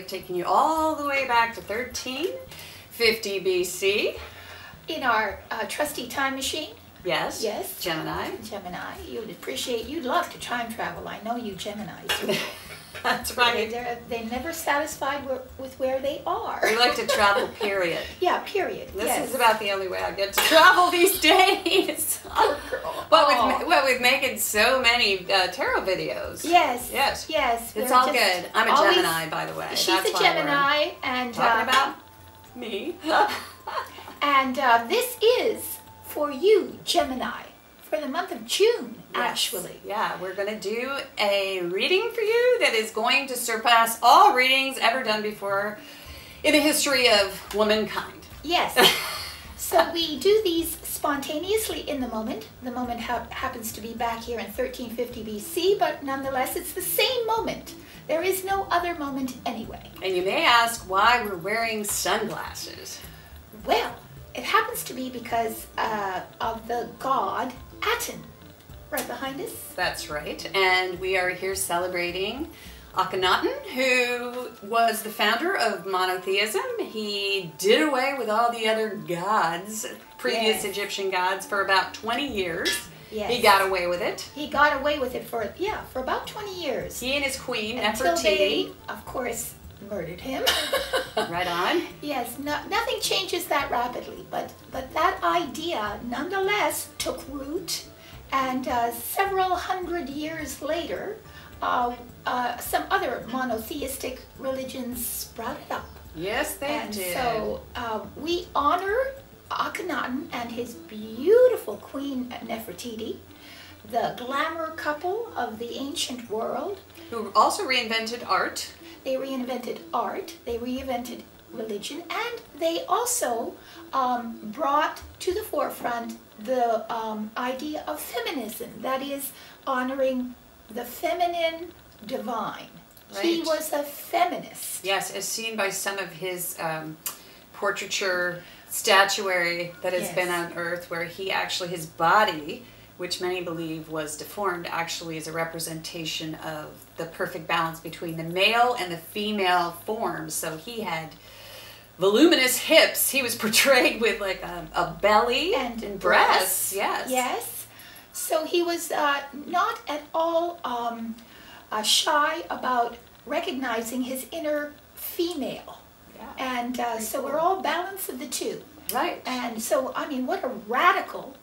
taking you all the way back to 1350 BC. In our trusty time machine. Yes. Yes. Gemini. Gemini. You'd love to time travel. I know you Geminis. That's right. They're never satisfied with where they are. We like to travel, period. Yeah, period. This is about the only way I get to travel these days. Oh, girl. What with making so many tarot videos. Yes. Yes. Yes. It's all good. I'm a Gemini, by the way. She's a Gemini, and talking about me. And this is for you, Gemini, for the month of June, actually. Yeah, we're going to do a reading for you that is going to surpass all readings ever done before in the history of womankind. Yes. So we do these spontaneously in the moment. The moment happens to be back here in 1350 BC, but nonetheless, it's the same moment. There is no other moment anyway. And you may ask why we're wearing sunglasses. Well, it happens to be because of the god Aten, right behind us. That's right. And we are here celebrating Akhenaten, who was the founder of monotheism. He did away with all the other gods, previous Egyptian gods, for about 20 years. Yes. He got away with it. He got away with it for about 20 years. He and his queen, until Nefertiti, they, of course, murdered him. Right on. Yes, nothing changes that rapidly, but that idea nonetheless took root, and several hundred years later, some other monotheistic religions sprouted up. Yes, they and did. So we honor Akhenaten and his beautiful queen Nefertiti, the glamour couple of the ancient world. Who also reinvented art. They reinvented art, they reinvented religion, and they also brought to the forefront the idea of feminism, that is, honoring the feminine divine. Right. He was a feminist. Yes, as seen by some of his portraiture statuary that has been unearthed, where he actually, his body, which many believe was deformed, actually is a representation of the perfect balance between the male and the female forms. So he had voluminous hips. He was portrayed with like a belly and breasts. Yes. Yes. So he was not at all shy about recognizing his inner female. Yeah. And so we're all balance of the two. Right. And so, I mean, what a radical...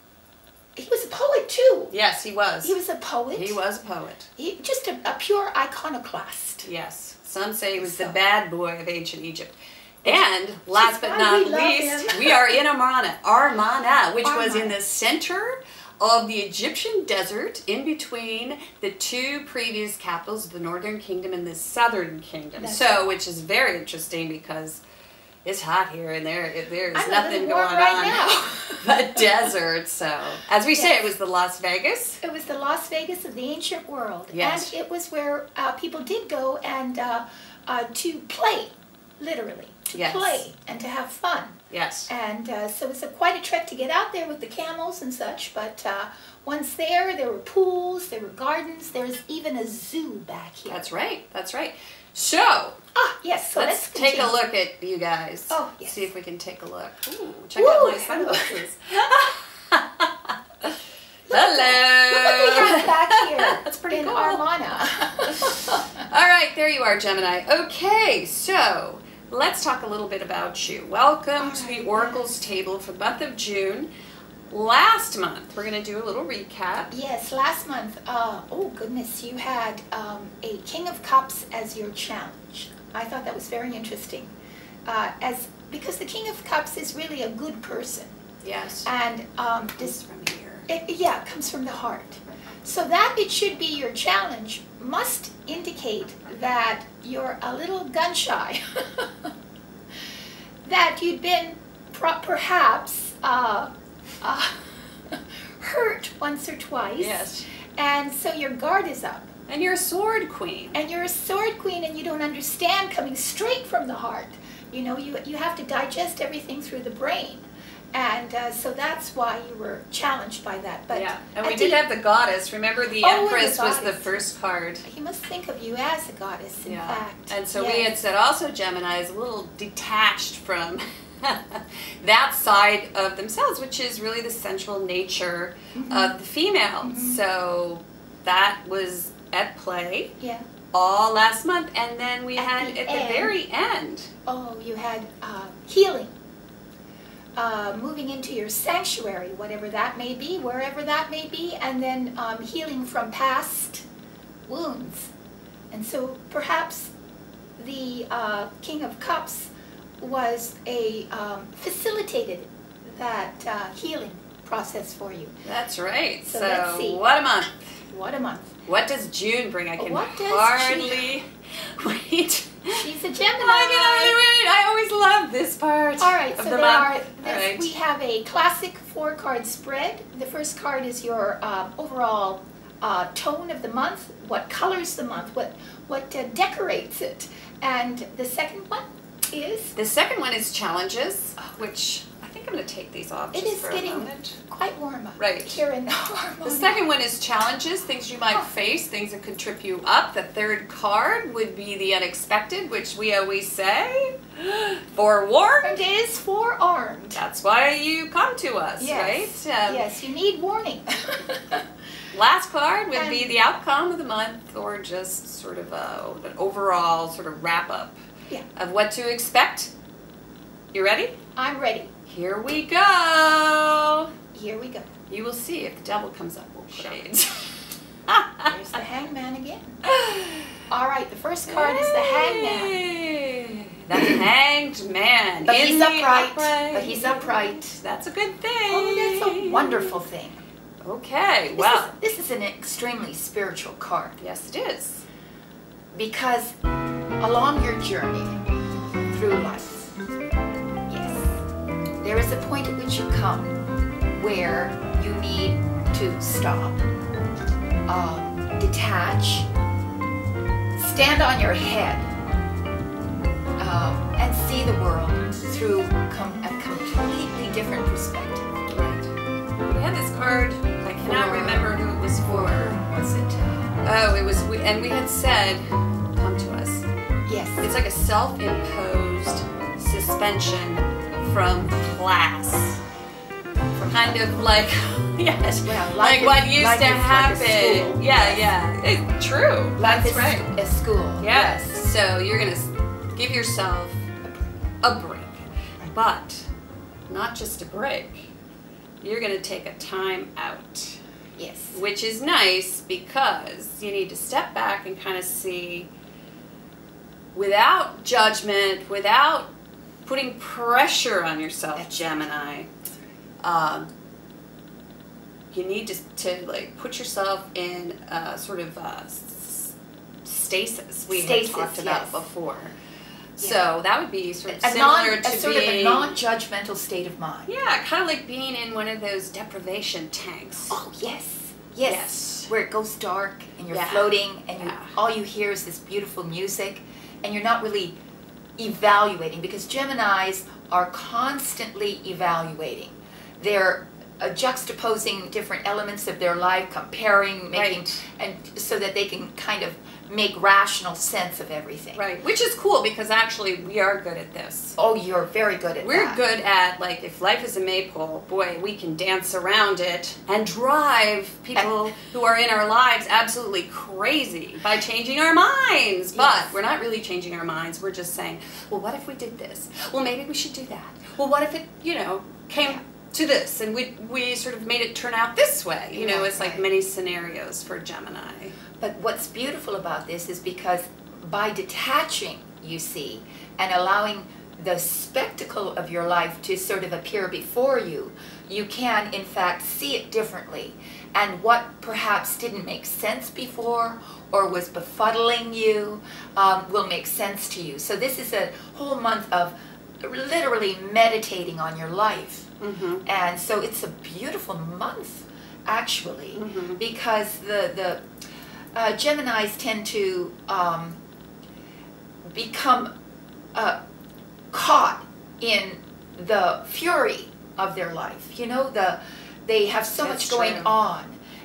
He was a poet, too. Yes, he was. He was a poet. He was a poet. Just a pure iconoclast. Yes. Some say he was the bad boy of ancient Egypt. And last but not least, we are in Amarna, which was in the center of the Egyptian desert, in between the two previous capitals of the Northern Kingdom and the Southern Kingdom. Which is very interesting because it's hot here, and there's nothing going on now. but desert. So, as we say, it was the Las Vegas. It was the Las Vegas of the ancient world. Yes. And it was where people did go and to play, literally, to play and to have fun. Yes. And so it was quite a trek to get out there with the camels and such, but once there were pools, there were gardens, there's even a zoo back here. That's right, that's right. So, yes, so let's take a look at you guys. Oh, yes. See if we can take a look. Ooh, check out my sunglasses. Hello. Look what they have back here. That's pretty in cool. Armana. All right, there you are, Gemini. Okay, so let's talk a little bit about you. Welcome to the Oracle's table for the month of June. Last month, we're going to do a little recap. Yes, last month, oh goodness, you had a King of Cups as your challenge. I thought that was very interesting. Because the King of Cups is really a good person. Yes. And this from here. It comes from the heart. So that it should be your challenge must indicate that you're a little gun shy. That you'd been perhaps hurt once or twice. Yes. And so your guard is up. And you're a sword queen. And you're a sword queen, and you don't understand coming straight from the heart. You know, you have to digest everything through the brain. And so that's why you were challenged by that. But yeah, and we did have the goddess. Remember, the Empress was the first card. He must think of you as a goddess, in fact. And so we had said also Gemini is a little detached from that side of themselves, which is really the central nature of the female. So that was at play all last month. And then we had at the very end. Oh, you had healing. Moving into your sanctuary, whatever that may be, wherever that may be, and then healing from past wounds. And so perhaps the King of Cups was facilitated that healing process for you. That's right. So let's see. What a month. What a month. What does June bring? I can hardly wait. She's a Gemini. I can hardly wait. I always love this part. All right, so we have a classic 4-card spread. The first card is your overall tone of the month, what colors the month, what decorates it. And the second one is? The second one is challenges, which I think I'm going to take these off just for a moment. It is getting quite warm here in Harmony. The second one is challenges, things you might face, things that could trip you up. The third card would be the unexpected, which we always say, forewarned. It is forearmed. That's why you come to us, right? Yes, you need warning. Last card would be the outcome of the month, or just sort of an overall sort of wrap-up of what to expect. You ready? I'm ready. Here we go. Here we go. You will see if the devil comes up. There's the Hangman again. All right, the first card is the Hangman. The Hanged Man. But he's upright. But he's upright. That's a good thing. Oh, that's a wonderful thing. Okay, this is an extremely spiritual card. Yes, it is. Because along your journey through life, there is a point at which you come where you need to stop, detach, stand on your head, and see the world through a completely different perspective. Right. We had this card, I cannot remember who it was for. Was it? Oh, it was, and we had said, come to us. Yes. It's like a self-imposed suspension from class. Kind of like, yes, like what used to happen. It's true. Life is right. A school. Yes. So you're going to give yourself a break. But not just a break. You're going to take a time out. Yes. Which is nice because you need to step back and kind of see, without judgment, without putting pressure on yourself, Gemini. You need to like put yourself in a sort of stasis we had talked about before. So that would be sort of similar to sort of a non-judgmental state of mind. Yeah, kind of like being in one of those deprivation tanks. Oh yes. Where it goes dark and you're floating and all you hear is this beautiful music and you're not really evaluating, because Geminis are constantly evaluating. They're juxtaposing different elements of their life, comparing, making, and so that they can kind of make rational sense of everything. Right, which is cool because actually we are good at this. Oh, you're very good at that. We're good at, like, if life is a maypole, boy, we can dance around it and drive people who are in our lives absolutely crazy by changing our minds. But we're not really changing our minds. We're just saying, well, what if we did this? Well, maybe we should do that. Well, what if it, came to this and we sort of made it turn out this way? It's like many scenarios for Gemini. But what's beautiful about this is because by detaching, you see, and allowing the spectacle of your life to sort of appear before you, you can in fact see it differently. And what perhaps didn't make sense before or was befuddling you will make sense to you. So this is a whole month of literally meditating on your life. And so it's a beautiful month, actually, because the Geminis tend to become caught in the fury of their life. You know, they have so That's much going true. on,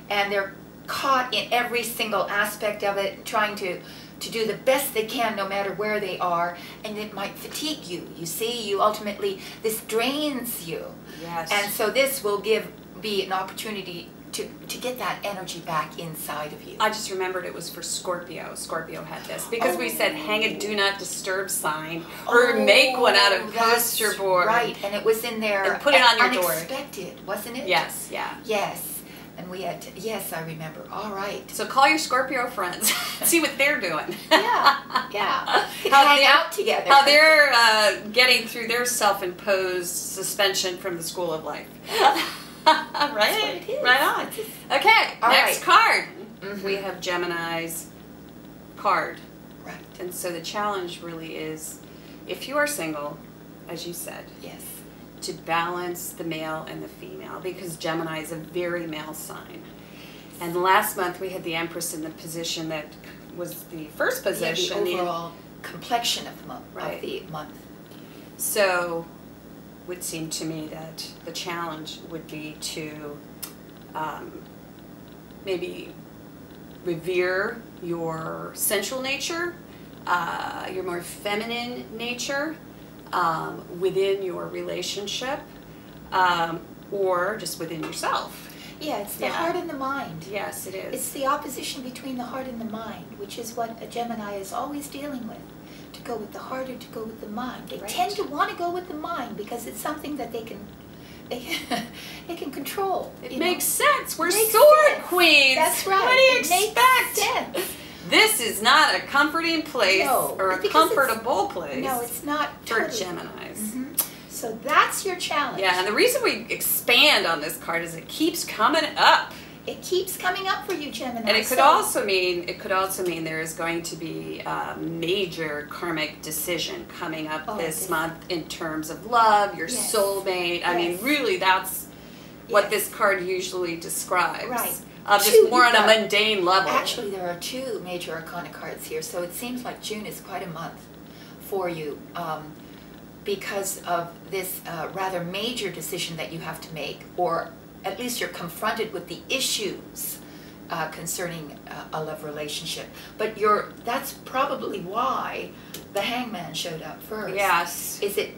and they're caught in every single aspect of it, trying to do the best they can no matter where they are, and it might fatigue you. You see, you ultimately, this drains you. Yes. And so this will be an opportunity to get that energy back inside of you. I just remembered it was for Scorpio. Scorpio had this because we said hang a do not disturb sign or make one out of poster board. Right, and it was in there. And put it on your door. Unexpected, wasn't it? Yes, yeah. Yes. And we had to, yes, I remember. All right. So call your Scorpio friends. See what they're doing. Yeah. Hang out together. How they're getting through their self-imposed suspension from the school of life. Right? That's what it is. Right on. Okay, All next right. card. Mhm. We have Gemini's card. Right. And so the challenge really is, if you are single, as you said, Yes. to balance the male and the female, because Gemini is a very male sign. And last month we had the Empress in the position that was the first position. The overall complexion of the month. Right. Of the month. So would seem to me that the challenge would be to maybe revere your sensual nature, your more feminine nature within your relationship, or just within yourself. Yeah, it's the heart and the mind. Yes, it is. It's the opposition between the heart and the mind, which is what a Gemini is always dealing with. To go with the heart or to go with the mind. They tend to want to go with the mind because it's something that they can control. It makes sense. We're Makes sword sense. queens. That's right. What do you It makes expect? sense. This is not a comforting place or a because comfortable place No, it's not for totally. Geminis. Mhm. So that's your challenge. Yeah, and the reason we expand on this card is it keeps coming up. It keeps coming up for you, Gemini. And it could also mean there is going to be a major karmic decision coming up this month in terms of love, your soulmate. I mean, really, that's what this card usually describes. Right. Just more on a mundane level. Actually, there are two major arcana cards here, so it seems like June is quite a month for you because of this rather major decision that you have to make, or at least you're confronted with the issues concerning a love relationship. But that's probably why the Hangman showed up first. Yes. Is it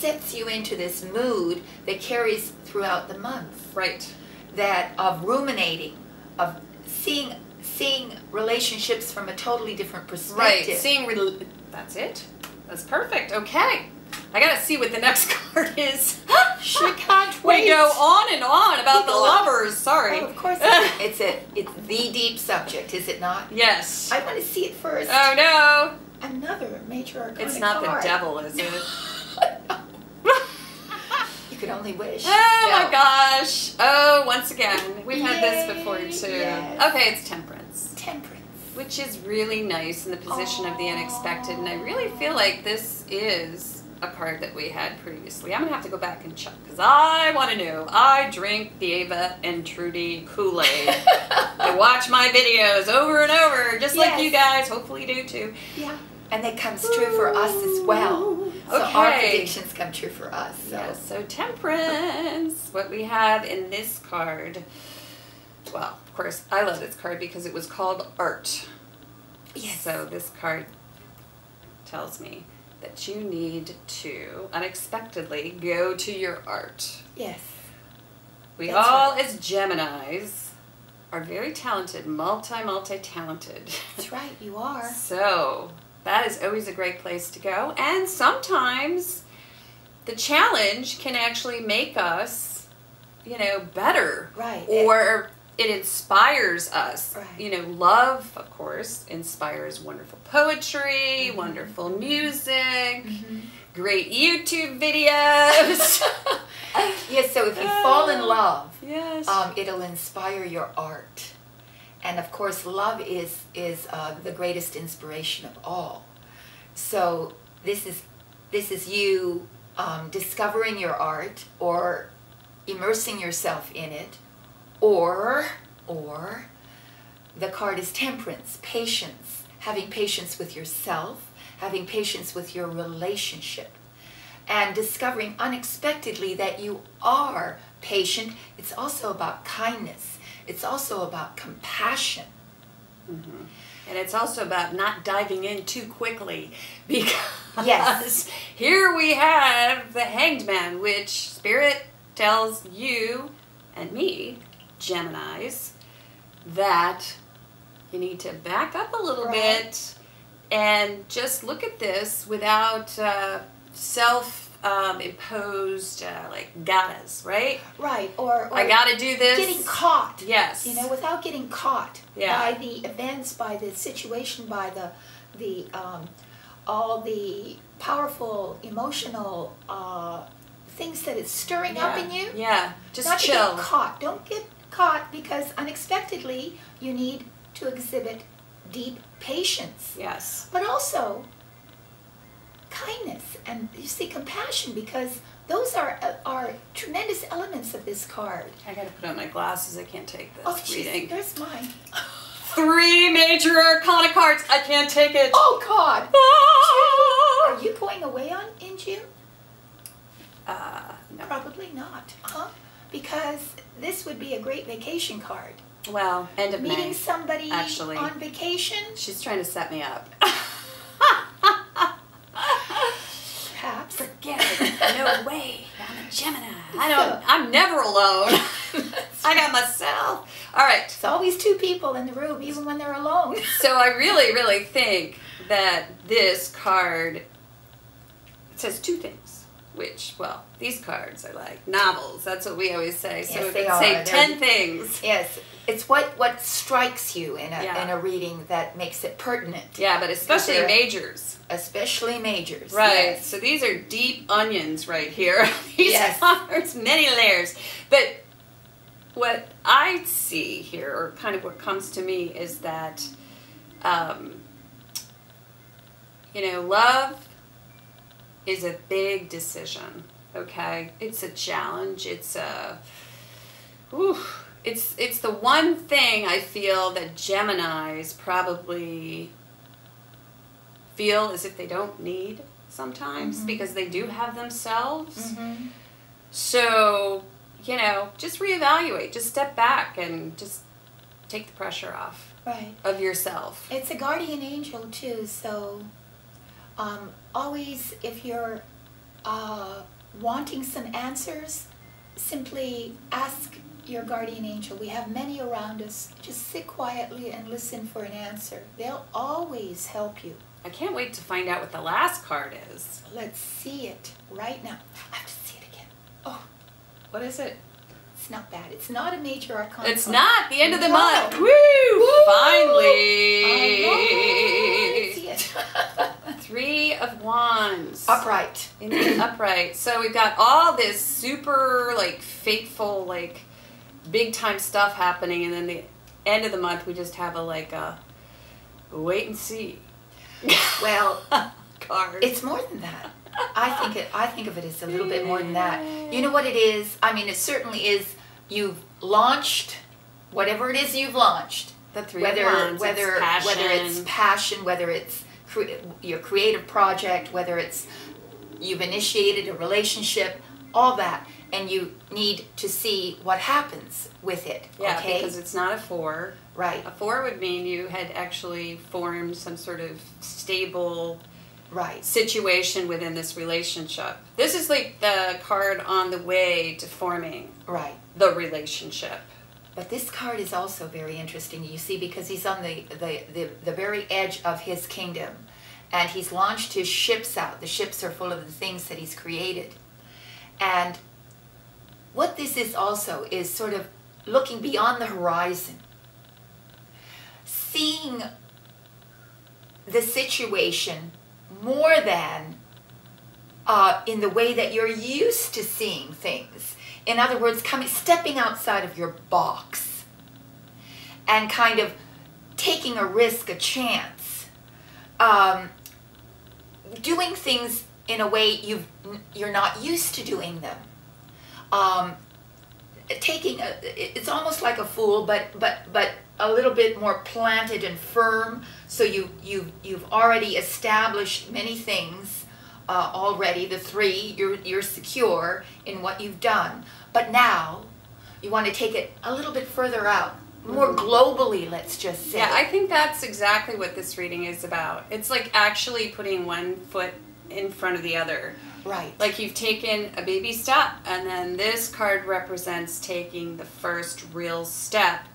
sets you into this mood that carries throughout the month. Right. That of ruminating, of seeing relationships from a totally different perspective. Right. That's it. That's perfect. Okay. I gotta see what the next card is. She can't wait. We go on and on about the lovers. Sorry. Oh, of course. It's the deep subject, is it not? Yes. I want to see it first. Oh no. Another major arcana It's not card. the devil, is it? You could only wish. Oh my gosh. Oh, once again. We've had this Yay, before too. yes. Okay, it's Temperance. Temperance. Which is really nice in the position of the unexpected, and I really feel like this is a card that we had previously. I'm going to have to go back and check, because I want to know. I drink the Ava and Trudy Kool-Aid. I watch my videos over and over, just like you guys hopefully do too. Yeah. And it comes true for us as well. So our predictions come true for us. So. Yes, so Temperance, what we have in this card, well, of course, I love this card because it was called Art. Yes. So this card tells me that you need to unexpectedly go to your art. Yes. We That's all, as Geminis, are very talented, multi-talented. That's right, you are. So that is always a great place to go. And sometimes the challenge can actually make us, better. Right. Or it inspires us. Right. Love, of course, inspires wonderful poetry, wonderful music, great YouTube videos. Yes, so if you fall in love, yes. It'll inspire your art. And of course, love is the greatest inspiration of all. So this is you discovering your art, or immersing yourself in it, or the card is Temperance, patience, having patience with yourself, having patience with your relationship. and discovering unexpectedly that you are patient. It's also about kindness. It's also about compassion. Mm-hmm. And it's also about not diving in too quickly, because yes, here we have the Hanged Man, which Spirit tells you and me, Geminis, that you need to back up a little bit and just look at this without self-imposed like gatas, right? Right, or I gotta do this. Getting caught. Yes. You know, without getting caught by the events, by the situation, by the all the powerful emotional things that it's stirring up in you. Yeah, just not chill. To get caught. Don't get caught, because unexpectedly you need to exhibit deep patience. Yes. But also kindness and, you see, compassion, because those are tremendous elements of this card. I gotta put on my glasses. I can't take this reading. There's mine. 3 major arcana cards. I can't take it. Oh God. Ah! Are you going away in June? No. Probably not. Because this would be a great vacation card. Well, end of May. Meeting somebody actually on vacation. She's trying to set me up. Perhaps. Forget it. No way. I'm a Gemini. I'm never alone. I got myself. All right. It's always 2 people in the room, even when they're alone. So I really, really think that this card, it says 2 things, which, well, these cards are like novels. That's what we always say. So yes, it would say 10 things. Yes. It's what strikes you in a reading that makes it pertinent. Yeah, but especially majors. Especially majors. Right. Yes. So these are deep onions right here. These cards, many layers. But what I see here, or kind of what comes to me, is that, love is a big decision. Okay, it's a challenge. It's it's the one thing I feel that Geminis probably feel as if they don't need sometimes, because they do have themselves. So, just reevaluate, just step back and just take the pressure off of yourself. It's a guardian angel too, so always, if you're wanting some answers, simply ask your guardian angel. We have many around us. Just sit quietly and listen for an answer. They'll always help you. I can't wait to find out what the last card is. Let's see it right now. I have to see it again. Oh, what is it? It's not bad. It's not a major arcana. It's not the end of the month. Woo! Woo! Finally! Let's see it. 3 of Wands. Upright. In the upright. So we've got all this super, fateful, big time stuff happening, and then the end of the month we just have a wait and see. Well, card. It's more than that. I think of it as a little bit more than that. You know what it is? I mean, it certainly is. You've launched whatever it is you've launched. The 3 of Wands. Whether it's passion, whether it's your creative project, whether it's you've initiated a relationship, all that, and you need to see what happens with it. Yeah, okay? because it's not a 4. Right. A 4 would mean you had actually formed some sort of stable situation within this relationship. This is like the card on the way to forming the relationship. But this card is also very interesting, you see, because he's on the very edge of his kingdom, and he's launched his ships out. The ships are full of the things that he's created. And what this is also is sort of looking beyond the horizon, seeing the situation more than in the way that you're used to seeing things. In other words, stepping outside of your box and kind of taking a risk, a chance, doing things in a way you're not used to doing them. It's almost like a fool, but a little bit more planted and firm. So you've already established many things already. The 3, you're secure in what you've done. But now you want to take it a little bit further out, more globally, let's just say. Yeah, I think that's exactly what this reading is about. It's like actually putting one foot in front of the other. Right. Like you've taken a baby step, and then this card represents taking the first real step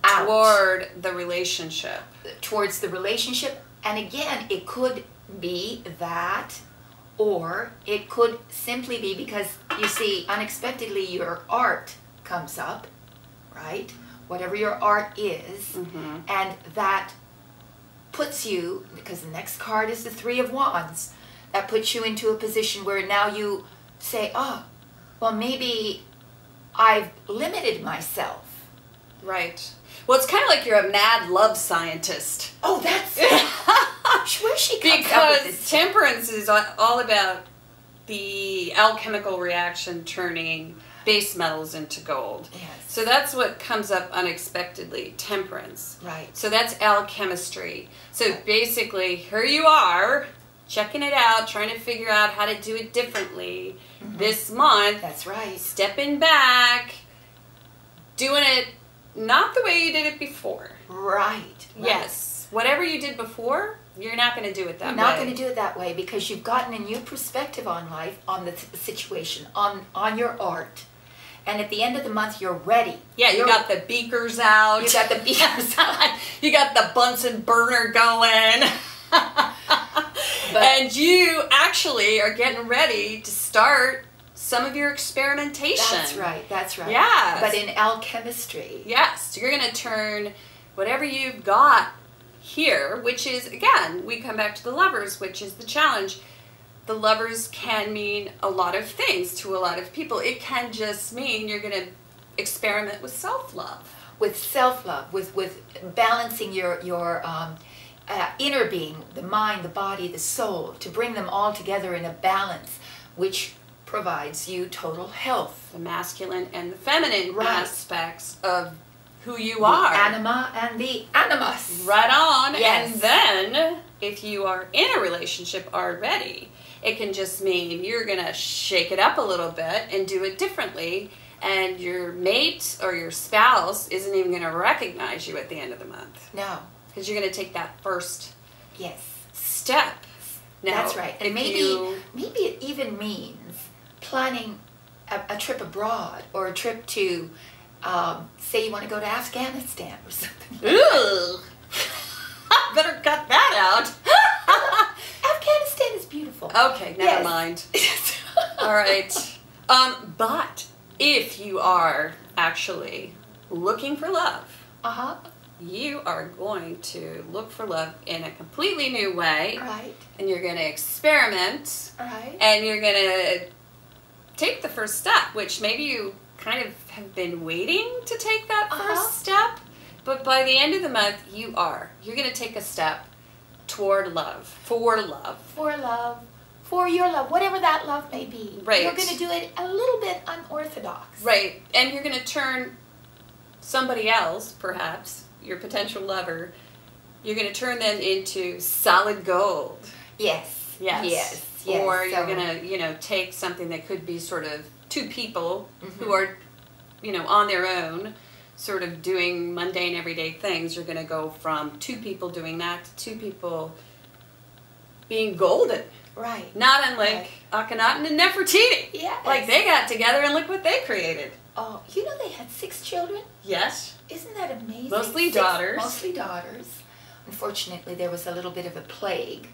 Out. toward the relationship. Towards the relationship. And again, it could be that, or it could simply be because, you see, unexpectedly your art comes up, right? Whatever your art is, and that puts you, because the next card is the 3 of Wands, that puts you into a position where now you say, oh, well, maybe I've limited myself. Right. Well, it's kind of like you're a mad love scientist. Oh, that's where she comes up with Because this. Temperance is all about the alchemical reaction turning base metals into gold. Yes. So that's what comes up unexpectedly, temperance. Right. So that's alchemistry. So basically, here you are, checking it out, trying to figure out how to do it differently this month. That's right. Stepping back, doing it not the way you did it before. Right. Yes. Whatever you did before, you're not going to do it that way. You're not going to do it that way because you've gotten a new perspective on life, on the situation, on your art. And at the end of the month, you're ready. Yeah, you got the beakers out. You got the beakers out. You got the Bunsen burner going. And you actually are getting ready to start some of your experimentation. That's right, that's right. Yes. But in alchemistry. Yes, you're going to turn whatever you've got here, which is, again, we come back to the Lovers, which is the challenge. The Lovers can mean a lot of things to a lot of people. It can just mean you're going to experiment with self-love. With self-love, with balancing your inner being, the mind, the body, the soul, to bring them all together in a balance, which provides you total health. The masculine and the feminine Right. aspects of who you The are. anima and the animus. Right on. Yes. And then, if you are in a relationship already, it can just mean you're going to shake it up a little bit and do it differently, and your mate or your spouse isn't even going to recognize you at the end of the month. No. Because you're going to take that first Yes. step. Now, That's right. And maybe it even means planning a trip abroad or a trip to, say you want to go to Afghanistan or something. Ooh! Better cut that out. Afghanistan is beautiful. Okay, never Yes. mind. All right. But if you are actually looking for love, Uh-huh. you are going to look for love in a completely new way. Right. And you're going to experiment. Right. And you're going to take the first step, which maybe you kind of have been waiting to take that first step. But by the end of the month, you're going to take a step toward love, for love. For love. For your love, whatever that love may be. Right. You're going to do it a little bit unorthodox. Right. And you're going to turn somebody else, perhaps, your potential lover, you're going to turn them into solid gold. Yes. Yes. Yes. Yes. Or you're going to, take something that could be sort of two people who are, on their own, sort of doing mundane everyday things. You're going to go from two people doing that to two people being golden. Right. Not unlike Akhenaten and Nefertiti. Yes. Like they got together and look what they created. Oh, you know they had 6 children? Yes. Isn't that amazing? Mostly 6, daughters. Mostly daughters. Unfortunately, there was a little bit of a plague,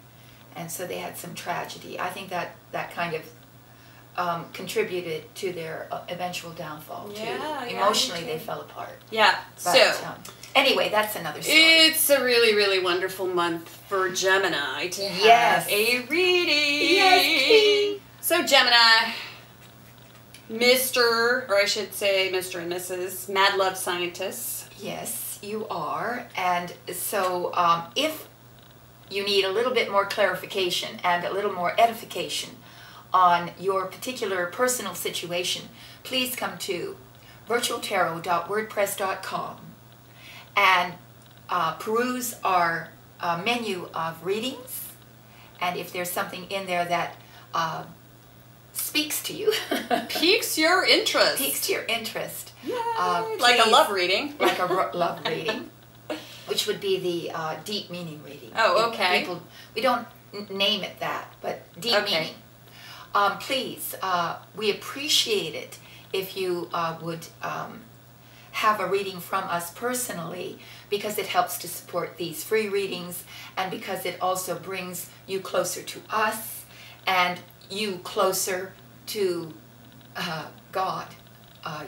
and so they had some tragedy. I think that kind of contributed to their eventual downfall, too. Yeah, Emotionally, me they too. fell apart. Yeah. But, So anyway, that's another story. it's a really, really wonderful month for Gemini to have Yes. a reading. Yes, King. So Gemini, Mr. or I should say Mr. and Mrs. Mad Love Scientists. Yes, you are. And so if you need a little bit more clarification and a little more edification on your particular personal situation, please come to virtualtarot.wordpress.com and peruse our menu of readings. And if there's something in there that speaks to you. Piques your interest. Piques your interest. Like a love reading. Like a love reading, which would be the deep meaning reading. Oh, okay. We don't name it that, but deep meaning. Please, we appreciate it if you would have a reading from us personally, because it helps to support these free readings, and because it also brings you closer to us and you closer to God,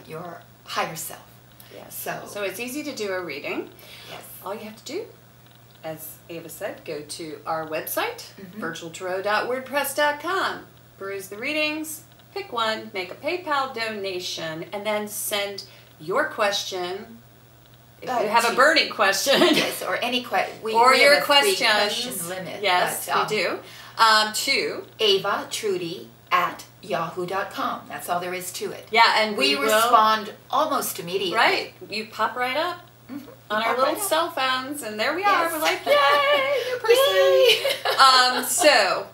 your higher self. Yes. So it's easy to do a reading. Yes. All you have to do, as Ava said, go to our website, virtualtarot.wordpress.com, peruse the readings, pick one, make a PayPal donation, and then send your question. If you have a burning question, yes, or any question, or your question limit. Yes, we do. To AvaTrudy@yahoo.com. That's all there is to it. Yeah, and we respond almost immediately. Right, you pop right up on our little cell phones, and there we are. We're like, yay, new person. So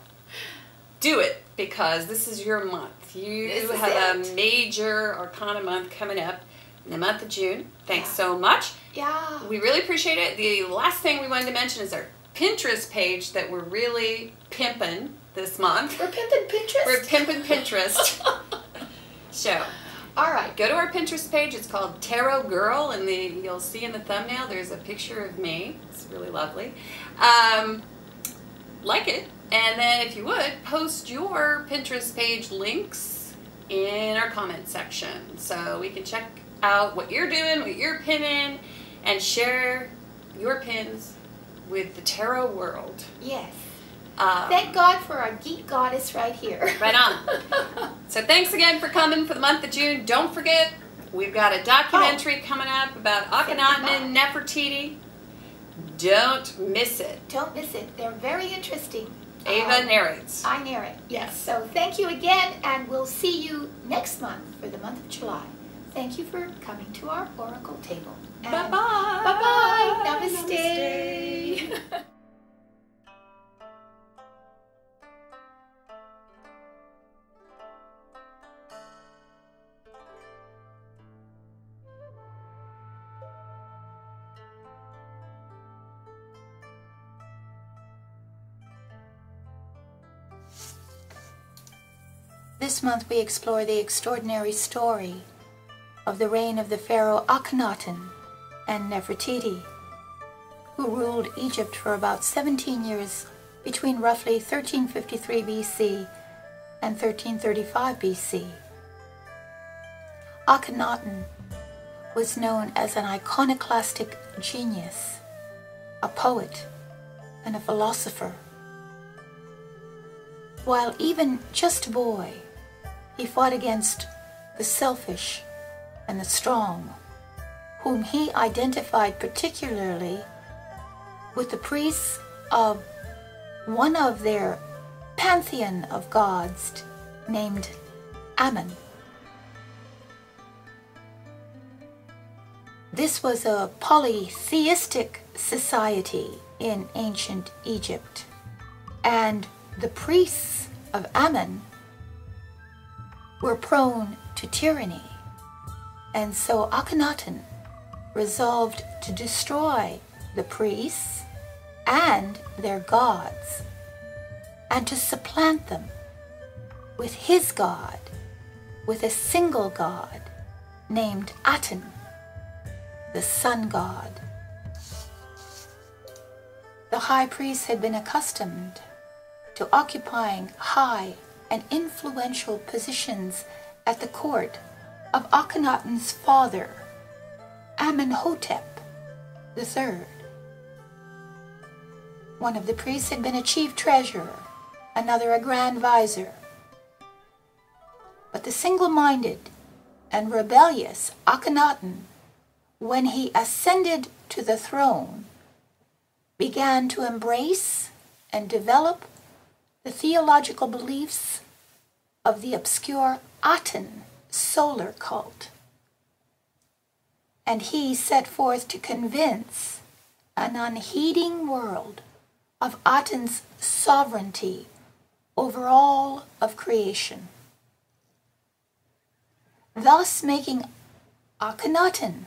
do it, because this is your month. You have a major Arcana month coming up in the month of June. Thanks so much. Yeah. We really appreciate it. The last thing we wanted to mention is our Pinterest page that we're really pimping this month. We're pimping Pinterest? We're pimping Pinterest. So, all right. Go to our Pinterest page. It's called Tarot Girl, and you'll see in the thumbnail there's a picture of me. It's really lovely. Like it. And then if you would, post your Pinterest page links in our comment section so we can check out what you're doing, what you're pinning, and share your pins with the tarot world. Yes. Thank God for our geek goddess right here. Right on. So thanks again for coming for the month of June. Don't forget, we've got a documentary coming up about Akhenaten and Nefertiti. Don't miss it. Don't miss it. They're very interesting. Ava narrates. I narrate, yes. So thank you again, and we'll see you next month for the month of July. Thank you for coming to our Oracle table. Bye-bye. Bye-bye. Namaste. Namaste. This month we explore the extraordinary story of the reign of the pharaoh Akhenaten and Nefertiti, who ruled Egypt for about 17 years between roughly 1353 BC and 1335 BC. Akhenaten was known as an iconoclastic genius, a poet, and a philosopher. While even just a boy, he fought against the selfish and the strong, whom he identified particularly with the priests of one of their pantheon of gods named Ammon. This was a polytheistic society in ancient Egypt, and the priests of Ammon were prone to tyranny, and so Akhenaten resolved to destroy the priests and their gods, and to supplant them with his god, with a single god named Aten, the sun god. The high priest had been accustomed to occupying high and influential positions at the court of Akhenaten's father, Amenhotep III. One of the priests had been a chief treasurer, another a grand vizier. But the single-minded and rebellious Akhenaten, when he ascended to the throne, began to embrace and develop the theological beliefs of the obscure Aten solar cult. And he set forth to convince an unheeding world of Aten's sovereignty over all of creation, thus making Akhenaten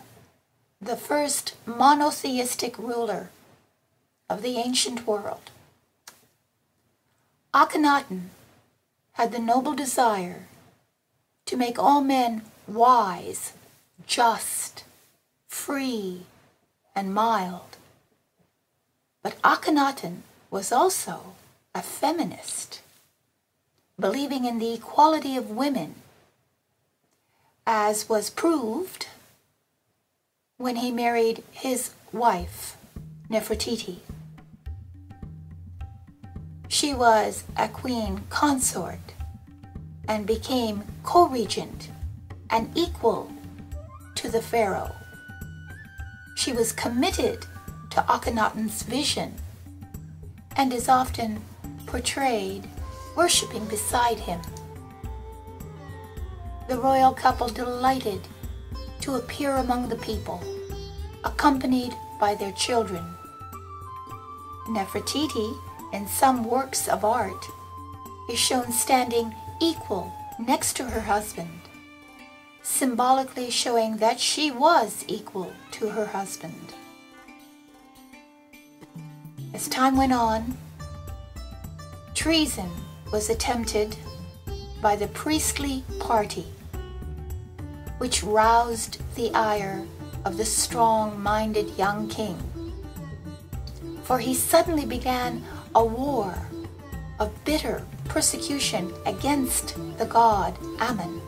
the first monotheistic ruler of the ancient world. Akhenaten had the noble desire to make all men wise, just, free, and mild. But Akhenaten was also a feminist, believing in the equality of women, as was proved when he married his wife, Nefertiti. She was a queen consort and became co-regent and equal to the pharaoh. She was committed to Akhenaten's vision and is often portrayed worshiping beside him. The royal couple delighted to appear among the people, accompanied by their children. Nefertiti, in some works of art, is shown standing equal next to her husband, symbolically showing that she was equal to her husband. As time went on, treason was attempted by the priestly party, which roused the ire of the strong-minded young king, for he suddenly began a war of bitter persecution against the god Ammon.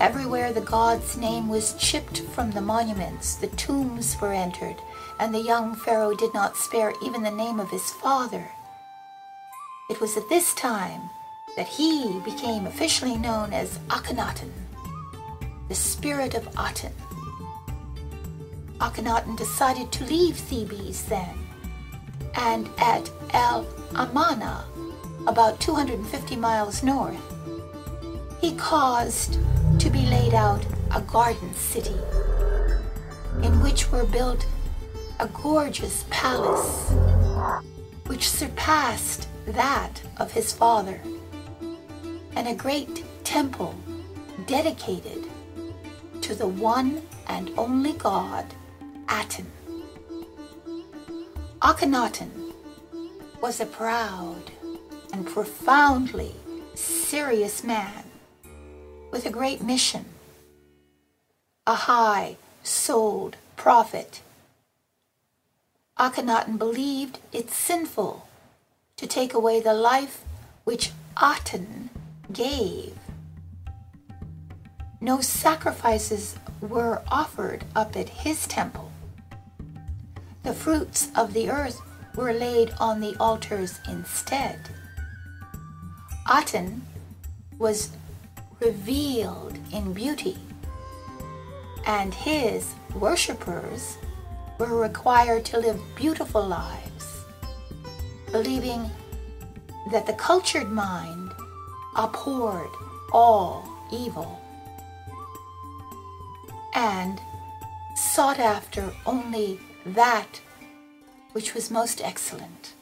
Everywhere the god's name was chipped from the monuments, the tombs were entered, and the young pharaoh did not spare even the name of his father. It was at this time that he became officially known as Akhenaten, the spirit of Aten. Akhenaten decided to leave Thebes then, and at El Amarna, about 250 miles north, he caused to be laid out a garden city in which were built a gorgeous palace which surpassed that of his father, and a great temple dedicated to the one and only god, Aten. Akhenaten was a proud and profoundly serious man with a great mission, a high-souled prophet. Akhenaten believed it sinful to take away the life which Aten gave. No sacrifices were offered up at his temple. The fruits of the earth were laid on the altars instead. Aten was revealed in beauty, and his worshippers were required to live beautiful lives, believing that the cultured mind abhorred all evil and sought after only that which was most excellent.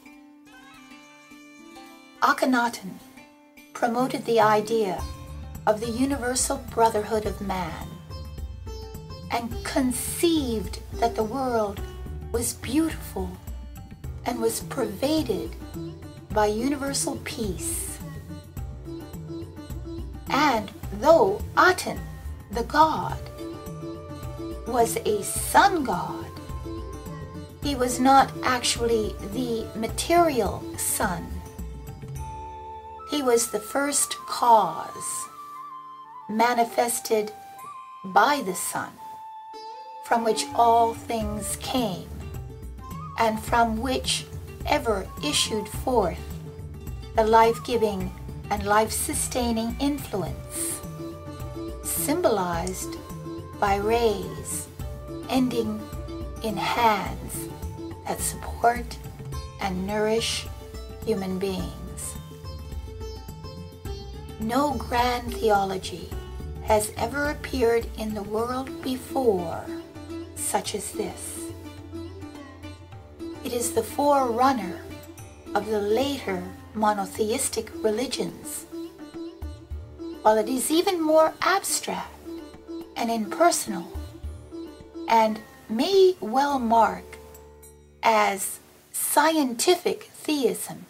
Akhenaten promoted the idea of the universal brotherhood of man and conceived that the world was beautiful and was pervaded by universal peace. And though Aten, the god, was a sun god, he was not actually the material sun. He was the first cause manifested by the sun, from which all things came, and from which ever issued forth the life-giving and life-sustaining influence, symbolized by rays ending in hands that support and nourish human beings. No grand theology has ever appeared in the world before such as this. It is the forerunner of the later monotheistic religions, while it is even more abstract and impersonal, and may well mark as scientific theism,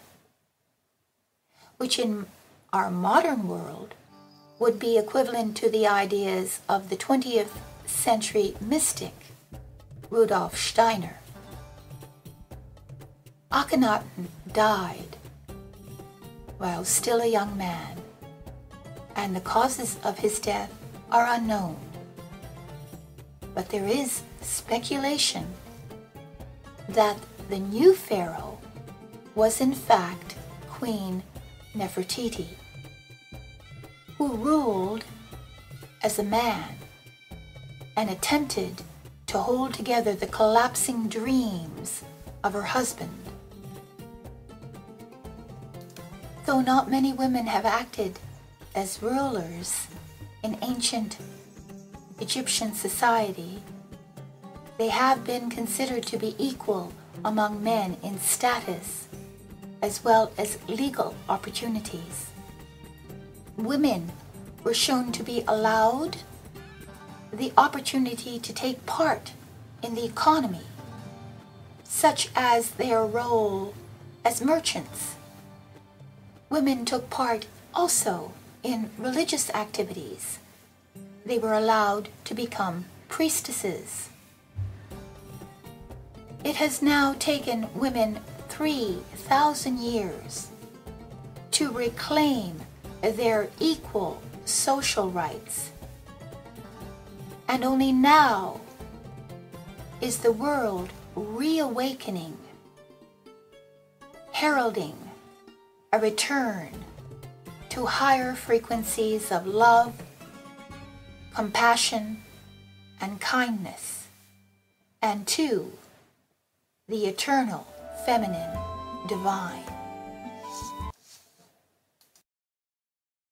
which in our modern world would be equivalent to the ideas of the 20th century mystic Rudolf Steiner. Akhenaten died while still a young man, and the causes of his death are unknown. But there is speculation that the new pharaoh was in fact Queen Nefertiti, who ruled as a man and attempted to hold together the collapsing dreams of her husband. Though not many women have acted as rulers in ancient Egyptian society, they have been considered to be equal among men in status as well as legal opportunities. Women were shown to be allowed the opportunity to take part in the economy, such as their role as merchants. Women took part also in religious activities. They were allowed to become priestesses. It has now taken women 3,000 years to reclaim their equal social rights. And only now is the world reawakening, heralding a return to higher frequencies of love, compassion, and kindness, and to the eternal feminine divine.